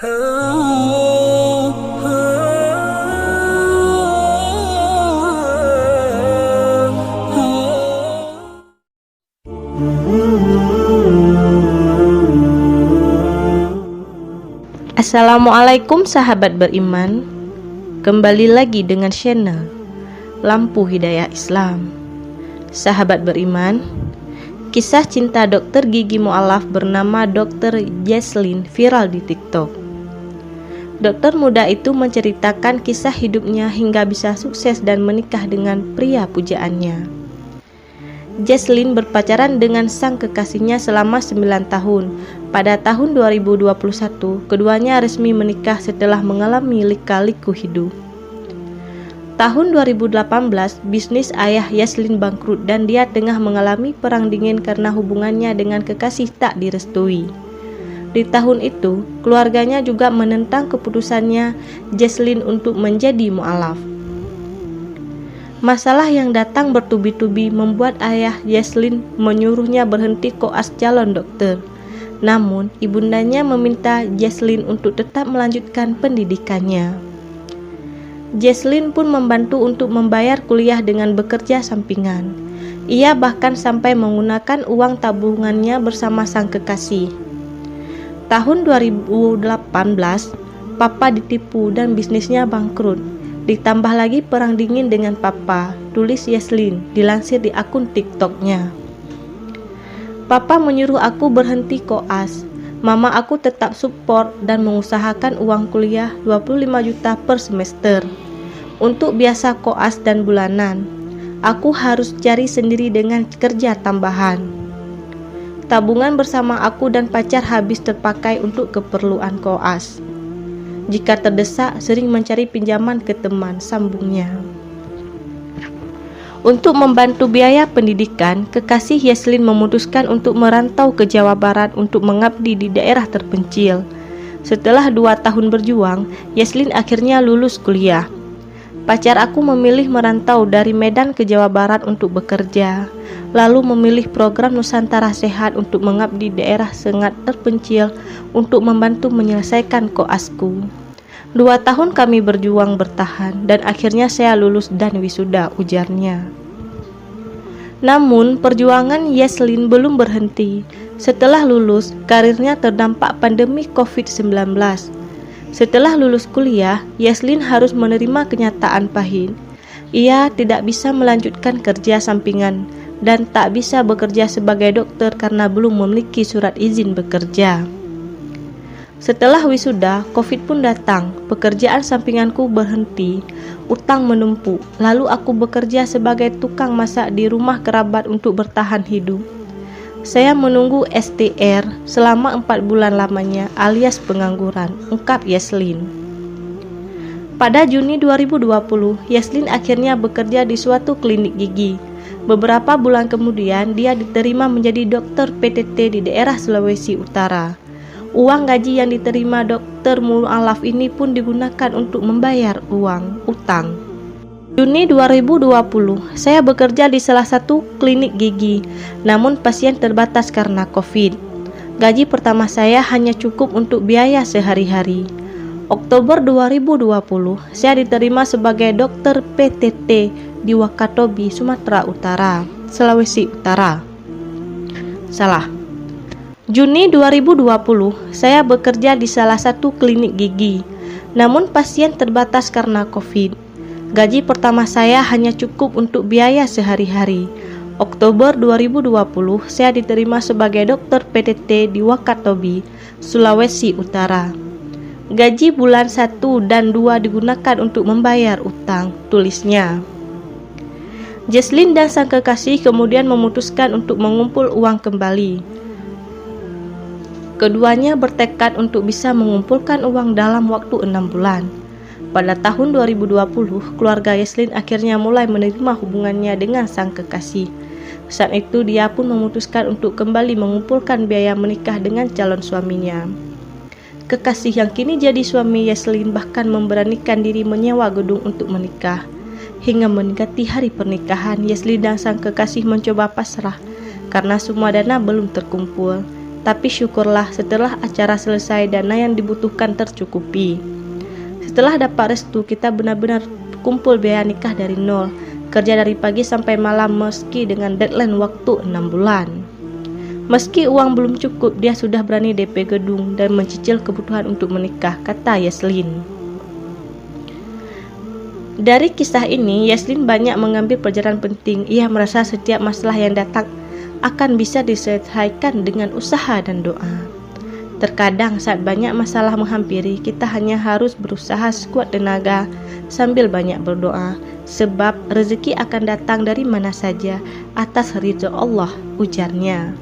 Assalamualaikum sahabat beriman. Kembali lagi dengan channel Lampu Hidayah Islam. Sahabat beriman, kisah cinta dokter gigi mu'alaf bernama Dr. Jesslyn viral di TikTok. Dokter muda itu menceritakan kisah hidupnya hingga bisa sukses dan menikah dengan pria pujaannya. Jesslyn berpacaran dengan sang kekasihnya selama 9 tahun. Pada tahun 2021, keduanya resmi menikah setelah mengalami lika-liku hidup. Tahun 2018, bisnis ayah Jesslyn bangkrut dan dia tengah mengalami perang dingin karena hubungannya dengan kekasih tak direstui. Di tahun itu, keluarganya juga menentang keputusannya Jesslyn untuk menjadi mu'alaf. Masalah yang datang bertubi-tubi membuat ayah Jesslyn menyuruhnya berhenti koas calon dokter. Namun, ibundanya meminta Jesslyn untuk tetap melanjutkan pendidikannya. Jesslyn pun membantu untuk membayar kuliah dengan bekerja sampingan. Ia bahkan sampai menggunakan uang tabungannya bersama sang kekasih. Tahun 2018, papa ditipu dan bisnisnya bangkrut. Ditambah lagi perang dingin dengan papa, tulis Jesslyn, dilansir di akun TikToknya. Papa menyuruh aku berhenti koas. Mama aku tetap support dan mengusahakan uang kuliah 25 juta per semester. Untuk biasa koas dan bulanan, aku harus cari sendiri dengan kerja tambahan. Tabungan bersama aku dan pacar habis terpakai untuk keperluan koas. Jika terdesak, sering mencari pinjaman ke teman, sambungnya. Untuk membantu biaya pendidikan, kekasih Jesslyn memutuskan untuk merantau ke Jawa Barat untuk mengabdi di daerah terpencil. Setelah 2 tahun berjuang, Jesslyn akhirnya lulus kuliah. Pacar aku memilih merantau dari Medan ke Jawa Barat untuk bekerja, lalu memilih program Nusantara Sehat untuk mengabdi di daerah sangat terpencil untuk membantu menyelesaikan koasku. 2 tahun kami berjuang bertahan dan akhirnya saya lulus dan wisuda, ujarnya. Namun perjuangan Jesslyn belum berhenti. Setelah lulus, karirnya terdampak pandemi COVID-19. Setelah lulus kuliah, Jesslyn harus menerima kenyataan pahit. Ia tidak bisa melanjutkan kerja sampingan dan tak bisa bekerja sebagai dokter karena belum memiliki surat izin bekerja. Setelah wisuda, COVID pun datang, pekerjaan sampinganku berhenti, utang menumpuk, lalu aku bekerja sebagai tukang masak di rumah kerabat untuk bertahan hidup. Saya menunggu STR selama 4 bulan lamanya alias pengangguran, ungkap Jesslyn. Pada Juni 2020, Jesslyn akhirnya bekerja di suatu klinik gigi. Beberapa bulan kemudian, dia diterima menjadi dokter PTT di daerah Sulawesi Utara. Uang gaji yang diterima dokter mu'alaf ini pun digunakan untuk membayar uang utang. Juni 2020, saya bekerja di salah satu klinik gigi, namun pasien terbatas karena COVID. Gaji pertama saya hanya cukup untuk biaya sehari-hari. Oktober 2020, saya diterima sebagai dokter PTT di Wakatobi, Sumatera Utara, Sulawesi Utara. Juni 2020, saya bekerja di salah satu klinik gigi, namun pasien terbatas karena COVID. Gaji pertama saya hanya cukup untuk biaya sehari-hari. Oktober 2020, saya diterima sebagai dokter PTT di Wakatobi, Sulawesi Utara. Gaji bulan 1 dan 2 digunakan untuk membayar utang, tulisnya. Jesslyn dan sang kekasih kemudian memutuskan untuk mengumpul uang kembali. Keduanya bertekad untuk bisa mengumpulkan uang dalam waktu 6 bulan. Pada tahun 2020, keluarga Jesslyn akhirnya mulai menerima hubungannya dengan sang kekasih. Saat itu dia pun memutuskan untuk kembali mengumpulkan biaya menikah dengan calon suaminya. Kekasih yang kini jadi suami Jesslyn bahkan memberanikan diri menyewa gedung untuk menikah. Hingga mendekati hari pernikahan, Jesslyn dan sang kekasih mencoba pasrah karena semua dana belum terkumpul. Tapi syukurlah setelah acara selesai dana yang dibutuhkan tercukupi. Setelah dapat restu, kita benar-benar kumpul biaya nikah dari nol, kerja dari pagi sampai malam meski dengan deadline waktu 6 bulan. Meski uang belum cukup, dia sudah berani DP gedung dan mencicil kebutuhan untuk menikah, kata Yeslin. Dari kisah ini, Yeslin banyak mengambil pelajaran penting. Ia merasa setiap masalah yang datang akan bisa diselesaikan dengan usaha dan doa. Terkadang saat banyak masalah menghampiri, kita hanya harus berusaha sekuat tenaga sambil banyak berdoa, sebab rezeki akan datang dari mana saja atas ridha Allah, ujarnya.